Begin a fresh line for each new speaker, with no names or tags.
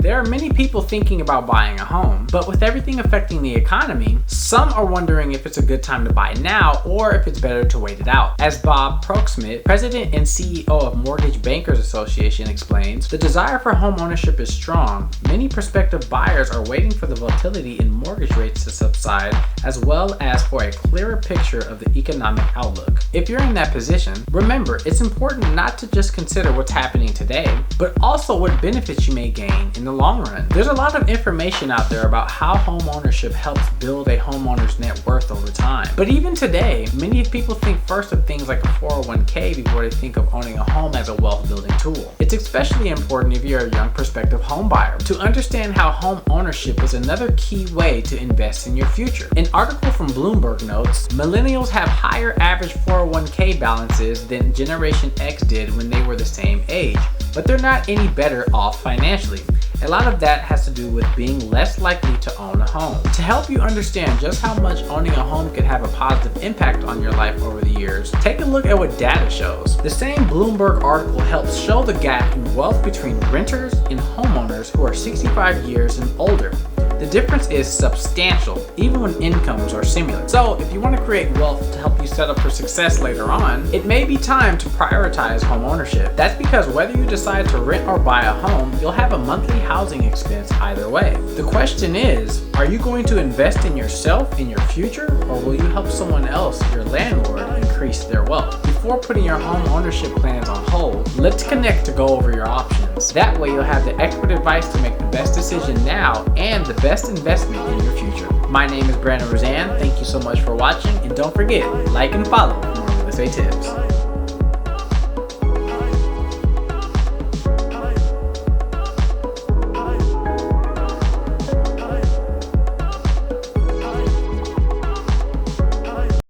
There are many people thinking about buying a home, but with everything affecting the economy, some are wondering if it's a good time to buy now or if it's better to wait it out. As Bob Proxmit, president and CEO of Mortgage Bankers Association, explains, the desire for home ownership is strong. Many prospective buyers are waiting for the volatility in mortgage rates to subside, as well as for a clearer picture of the economic outlook. If you're in that position, remember, it's important not to just consider what's happening today, but also what benefits you may gain in the long run. There's a lot of information out there about how home ownership helps build a homeowner's net worth over time. But even today, many people think first of things like a 401k before they think of owning a home as a wealth building tool. It's especially important if you're a young prospective home buyer to understand how home ownership is another key way to invest in your future. An article from Bloomberg notes, millennials have higher average 401k balances than Generation X did when they were the same age, but they're not any better off financially. A lot of that has to do with being less likely to own a home. To help you understand just how much owning a home could have a positive impact on your life over the years, take a look at what data shows. The same Bloomberg article helps show the gap in wealth between renters and homeowners who are 65 years and older. The difference is substantial, even when incomes are similar. So, if you want to create wealth to help you set up for success later on, it may be time to prioritize home ownership. That's because whether you decide to rent or buy a home, you'll have a monthly housing expense either way. The question is, are you going to invest in yourself in your future, or will you help someone else, your landlord, increase their wealth? Before putting your home ownership plans on hold, let's connect to go over your options. That way you'll have the expert advice to make the best decision now and the best investment in your future. My name is Brandon Roseanne. Thank you so much for watching, and don't forget, like and follow for more real estate tips.